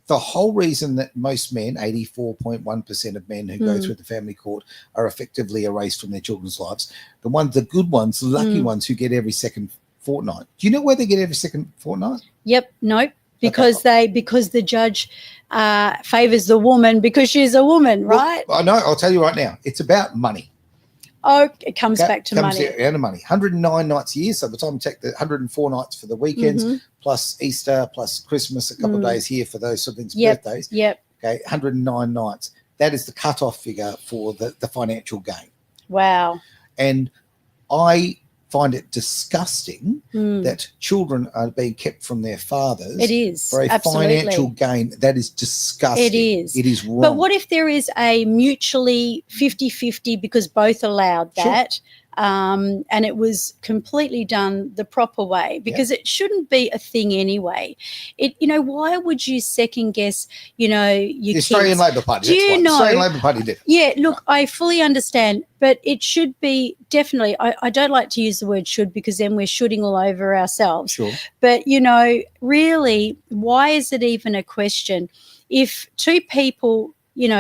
The whole reason that most men, 84.1% of men who go through the family court, are effectively erased from their children's lives, the good ones, the lucky ones who get every second fortnight. Do you know where they get every second fortnight? Yep. Nope. Because the judge favors the woman because she's a woman, right? Well, I know. I'll tell you right now. It's about money. Oh, it comes back to money. Down to money. 109 nights a year. So by the time you take the 104 nights for the weekends, plus Easter, plus Christmas, a couple of days here for those siblings' birthdays. Yep. Okay, 109 nights. That is the cutoff figure for the financial gain. Wow. And I find it disgusting that children are being kept from their fathers. It is. For a financial gain. That is disgusting. It is. It is wrong. But what if there is a mutually 50-50 because both allowed that? And it was completely done the proper way, because it shouldn't be a thing anyway. Why would you second guess, your the Australian Labor Party. The Australian Labor Party did. Yeah, look, I fully understand, but it should be definitely, I don't like to use the word should because then we're shooting all over ourselves. Sure. But, really, why is it even a question? If two people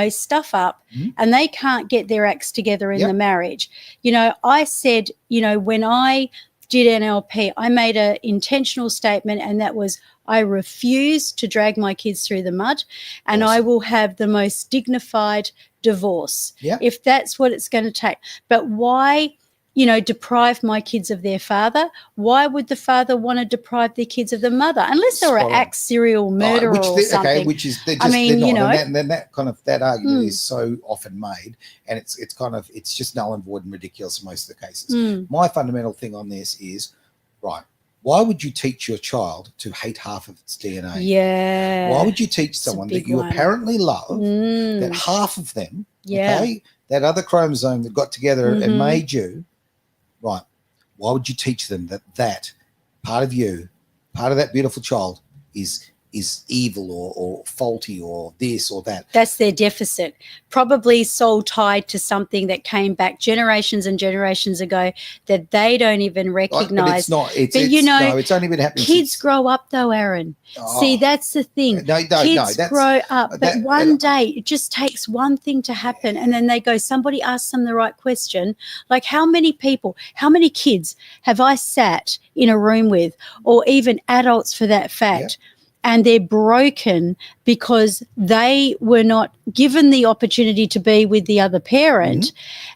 stuff up and they can't get their acts together in the marriage. I said, when I did NLP, I made an intentional statement, and that was, I refuse to drag my kids through the mud, and I will have the most dignified divorce if that's what it's going to take. But why deprive my kids of their father? Why would the father want to deprive their kids of the mother? Unless they're an axe serial murderer or something. Okay, which is, they're just, they're not. And then that kind of, that argument is so often made, and it's just null and void and ridiculous in most of the cases. My fundamental thing on this is, right, why would you teach your child to hate half of its DNA? Yeah. Why would you teach someone that you apparently love, that half of them, okay, that other chromosome that got together and made you, right, why would you teach them that part of you, part of that beautiful child is evil or faulty or this or that? That's their deficit. Probably soul tied to something that came back generations and generations ago that they don't even recognize. But it's not. It's only been happening. Kids grow up though, Aaron. See, that's the thing. Kids grow up, but one day it just takes one thing to happen, and then they go, somebody asks them the right question. Like, how many kids have I sat in a room with, or even adults for that fact, and they're broken because they were not given the opportunity to be with the other parent,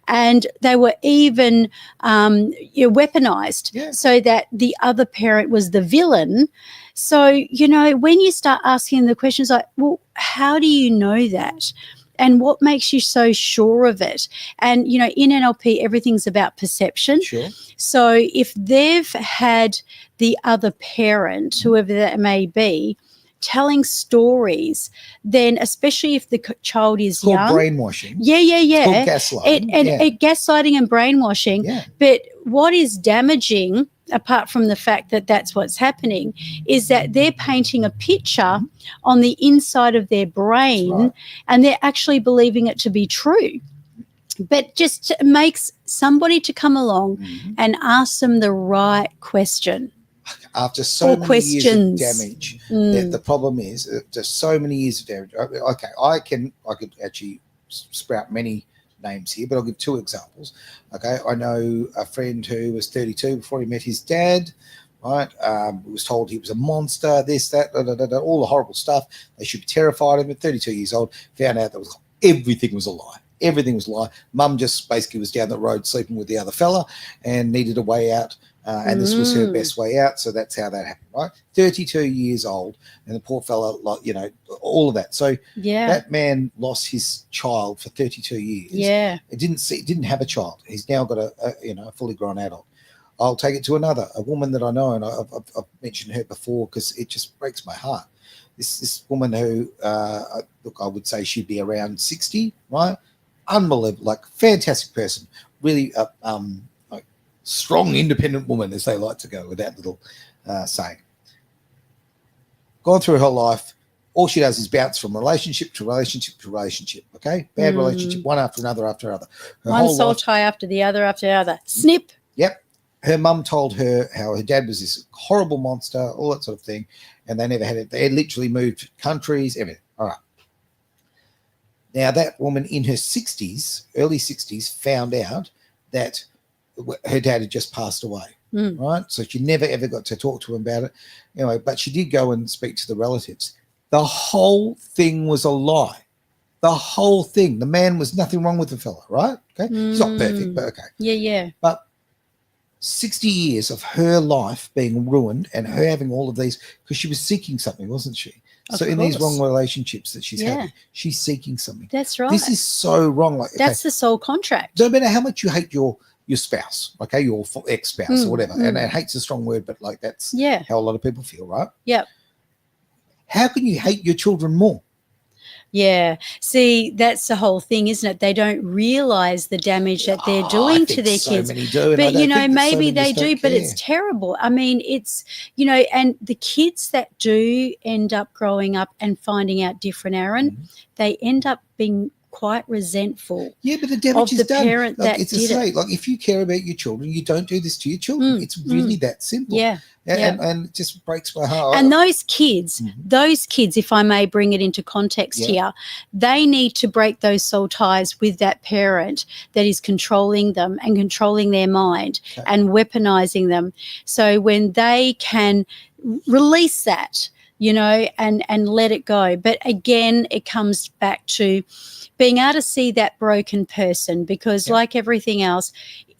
and they were even weaponized so that the other parent was the villain. So, when you start asking the questions like, well, how do you know that? And what makes you so sure of it? And, in NLP, everything's about perception. Sure. So if they've had the other parent, whoever that may be, telling stories, then especially if the child is young. Called brainwashing. Yeah. It's called gaslighting. Gaslighting and brainwashing. Yeah. But what is damaging, apart from the fact that that's what's happening, is that they're painting a picture on the inside of their brain, and they're actually believing it to be true. But just makes somebody to come along and ask them the right question. After so many years of damage, the problem is just so many years of damage. Okay, I could actually sprout many names here, but I'll give 2 examples. Okay, I know a friend who was 32 before he met his dad. Right, was told he was a monster, this, that, all the horrible stuff. They should be terrified of him. At 32 years old, found out that everything was a lie. Everything was a lie. Mum just basically was down the road sleeping with the other fella and needed a way out, and this was her best way out. So that's how that happened. Right, 32 years old, and the poor fella, like, you know, all of that. So that man lost his child for 32 years. Yeah, it didn't have a child. He's now got a fully grown adult. I'll take it to a woman that I know, and I've mentioned her before because it just breaks my heart. This woman who, look, I would say she'd be around 60, right? Unbelievable, like fantastic person, really like strong, independent woman, as they like to go with that little saying. Gone through her life, all she does is bounce from relationship to relationship to relationship, okay? Bad relationship, one after another after another. One soul tie after the other. Snip. Yep. Her mum told her how her dad was this horrible monster, all that sort of thing, and they never had it. They had literally moved countries, everything. All right. Now, that woman in her 60s, early 60s, found out that her dad had just passed away, right? So she never, ever got to talk to him about it. Anyway, but she did go and speak to the relatives. The whole thing was a lie. The whole thing. The man was nothing wrong with the fella, right? Okay. He's not perfect, but okay. Yeah. But 60 years of her life being ruined and her having all of these, because she was seeking something, wasn't she? So in these wrong relationships that she's having, she's seeking something. That's right. This is so wrong. Like, that's the soul contract. No matter how much you hate your spouse, okay, your ex-spouse or whatever, and hate's a strong word, but like that's how a lot of people feel, right? Yep. How can you hate your children more? Yeah. See, that's the whole thing, isn't it? They don't realize the damage that they're doing to their kids. Many do, but, you know, maybe they do, but it's terrible. I mean, it's, you know, and the kids that do end up growing up and finding out different, Aaron, they end up being quite resentful. Yeah, but the damage is done. Parent like, that it's did it. Like, if you care about your children, you don't do this to your children. It's really that simple. Yeah. And it just breaks my heart. And those kids, if I may bring it into context here, they need to break those soul ties with that parent that is controlling them and controlling their mind and weaponizing them. So when they can release that, you know, and let it go. But again, it comes back to being able to see that broken person, because like everything else,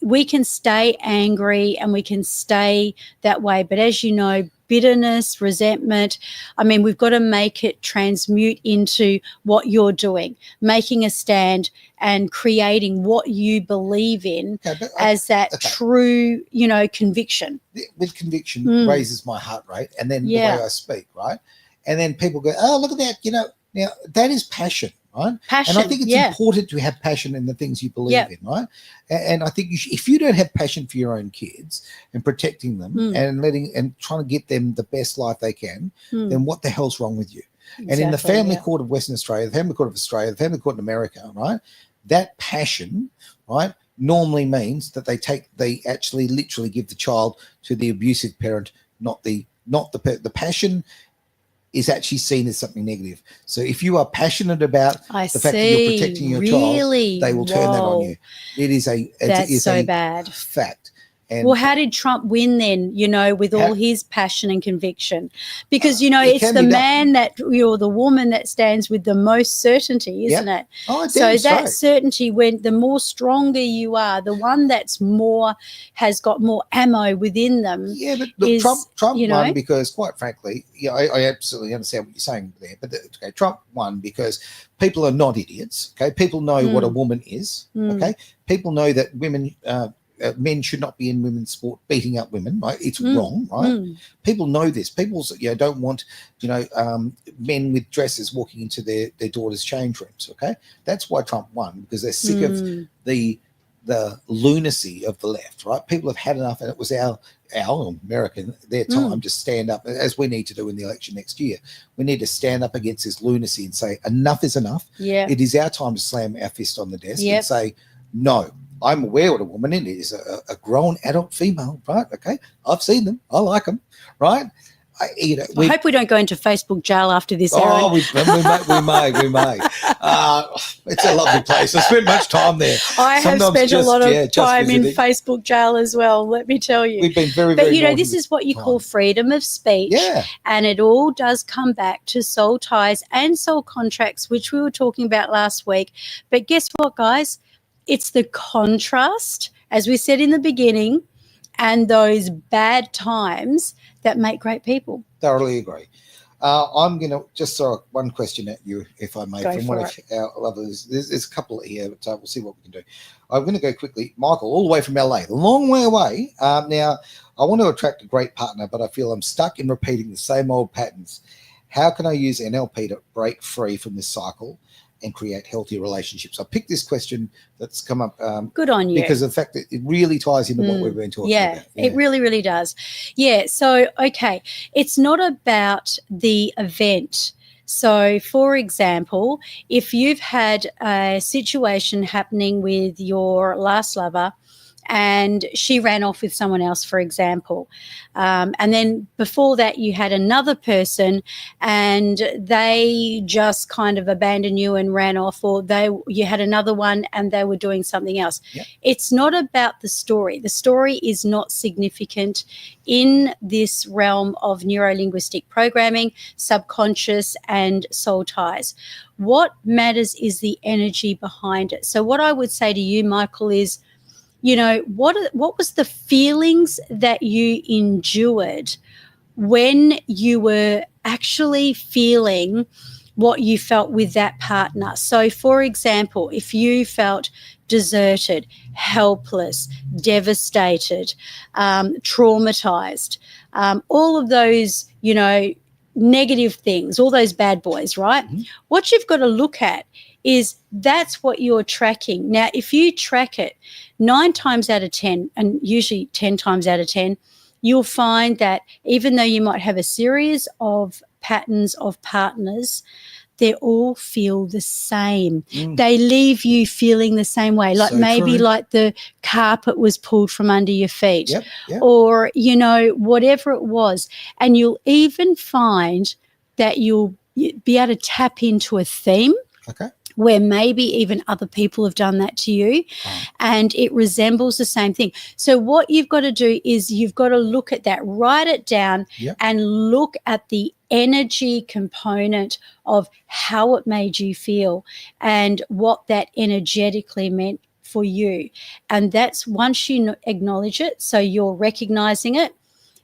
we can stay angry and we can stay that way. But as you know, bitterness, resentment, I mean, we've got to make it transmute into what you're doing, making a stand and creating what you believe in as that true, you know, conviction. With conviction raises my heart rate, and then the way I speak, right? And then people go, oh, look at that, you know, now that is passion. Right? Passion, and I think it's important to have passion in the things you believe in, right? And I think if you don't have passion for your own kids and protecting them and trying to get them the best life they can, then what the hell's wrong with you? Exactly, and in the Family Court of Western Australia, the Family Court of Australia, the Family Court in America, right? That passion, right, normally means that they actually literally give the child to the abusive parent, not the passion is actually seen as something negative. So if you are passionate about the fact that you're protecting your child, they will turn that on you. It is a bad fact. And well, how did Trump win then, you know, with all his passion and conviction? Because, you know, it's the man or the woman that stands with the most certainty, isn't it? Oh, so that certainty, when the more stronger you are, the one that's has got more ammo within them. Yeah, but look, Trump won because, quite frankly, I absolutely understand what you're saying there. But Trump won because people are not idiots. Okay, people know what a woman is. Okay, people know that women. Men should not be in women's sport beating up women, right? It's wrong, right? People know this. People don't want, men with dresses walking into their daughter's change rooms, okay? That's why Trump won, because they're sick of the lunacy of the left, right? People have had enough, and it was our American, their time to stand up, as we need to do in the election next year. We need to stand up against this lunacy and say, enough is enough. Yeah. It is our time to slam our fist on the desk and say, no. I'm aware what a woman is a grown adult female, right? Okay, I've seen them. I like them, right? I hope we don't go into Facebook jail after this, Aaron. Oh, we may. It's a lovely place. I spent much time there. I have spent a lot of time in Facebook jail as well, let me tell you. We've been very, but, very this is what you call freedom of speech. Yeah. And it all does come back to soul ties and soul contracts, which we were talking about last week. But guess what, guys? It's the contrast, as we said in the beginning, and those bad times that make great people. Thoroughly agree. I'm going to just throw one question at you, if I may, from one of our lovers. There's a couple here, but we'll see what we can do. I'm going to go quickly. Michael, all the way from LA, a long way away. Now, I want to attract a great partner, but I feel I'm stuck in repeating the same old patterns. How can I use NLP to break free from this cycle and create healthy relationships? I picked this question that's come up. Good on you. Because of the fact that it really ties into what we've been talking about. Yeah, it really, really does. Yeah, so, okay, it's not about the event. So, for example, if you've had a situation happening with your last lover and she ran off with someone else, for example, and then before that you had another person and they just kind of abandoned you and ran off, or you had another one and they were doing something else. Yep. It's not about the story. The story is not significant in this realm of neuro-linguistic programming, subconscious and soul ties. What matters is the energy behind it. So what I would say to you, Michael, is, what was the feelings that you endured when you were actually feeling what you felt with that partner? So, for example, if you felt deserted, helpless, devastated, traumatized, all of those, negative things, all those bad boys, right? Mm-hmm. What you've got to look at is that's what you're tracking. Now, if you track it 9 times out of 10, and usually 10 times out of 10, you'll find that even though you might have a series of patterns of partners, they all feel the same. They leave you feeling the same way, like like the carpet was pulled from under your feet, or, whatever it was. And you'll even find that you'll be able to tap into a theme. Okay. Where maybe even other people have done that to you, and it resembles the same thing. So what you've got to do is you've got to look at that, write it down, and look at the energy component of how it made you feel and what that energetically meant for you. And that's once you acknowledge it, so you're recognizing it,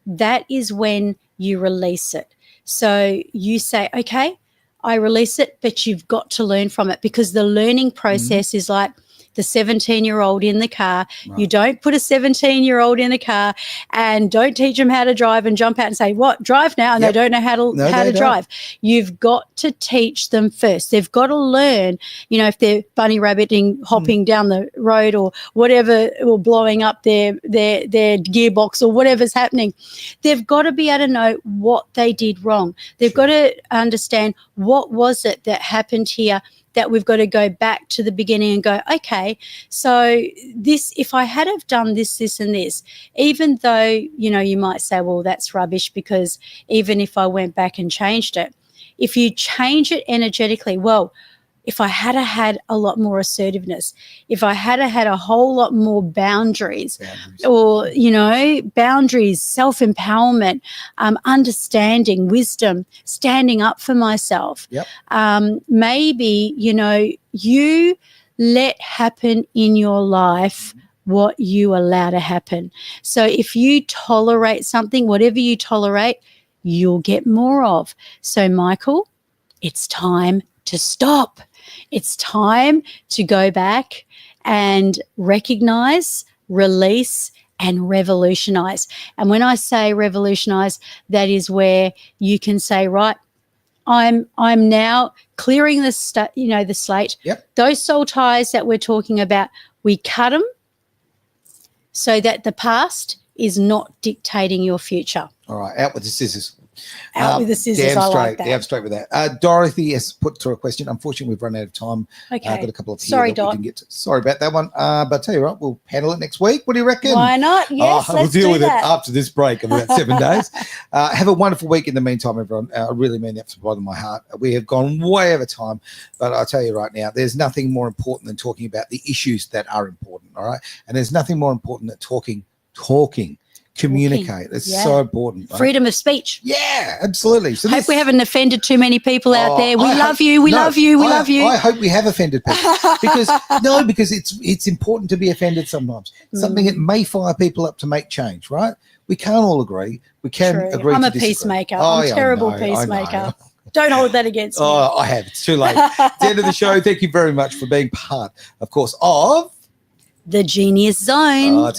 that is when you release it. So you say, okay, I release it, but you've got to learn from it, because the learning process is like the 17-year-old in the car. Right. You don't put a 17-year-old in a car and don't teach them how to drive and jump out and say, what, drive now? And they don't know how to drive. You've got to teach them first. They've got to learn, if they're bunny rabbiting, hopping down the road or whatever, or blowing up their gearbox or whatever's happening. They've got to be able to know what they did wrong. They've got to understand what was it that happened here, that we've got to go back to the beginning and go, okay, so this, if I had have done this, this and this, even though, you might say, well, that's rubbish, because even if I went back and changed it, if you change it energetically, well, if I had a lot more assertiveness, if I had a whole lot more boundaries. Or, boundaries, self-empowerment, understanding, wisdom, standing up for myself. Maybe, you let happen in your life what you allow to happen. So if you tolerate something, whatever you tolerate, you'll get more of. So, Michael, it's time to stop. It's time to go back and recognize, release, and revolutionize. And when I say revolutionize, that is where you can say, right, I'm now clearing the slate. Those soul ties that we're talking about, we cut them so that the past is not dictating your future. All right, out with the scissors. Out with the scissors. Damn I straight. like that. Damn straight with that. Dorothy has put through a question. Unfortunately, we've run out of time. Okay. I've got a couple of here Sorry, that we Dot. didn't get to. Sorry about that one. But I'll tell you what, we'll handle it next week. What do you reckon? Why not? Yes, We'll let's deal do with that. it after this break of about 7 days. Have a wonderful week in the meantime, everyone. I really mean that from the bottom of my heart. We have gone way over time, but I'll tell you right now, there's nothing more important than talking about the issues that are important, all right? And there's nothing more important than talking, communicate. It's so important. Right? Freedom of speech. Yeah, absolutely. So Hope we haven't offended too many people out there. We love you. We love you. We love you. I hope we have offended people because it's important to be offended sometimes. Something that may fire people up to make change, right? We can't all agree. We can agree. I'm to a disagree. peacemaker. Oh, I'm a terrible I know. peacemaker. Don't hold that against me. Oh, I have. It's too late. It's the end of the show. Thank you very much for being part, of course, of the Genius Zone.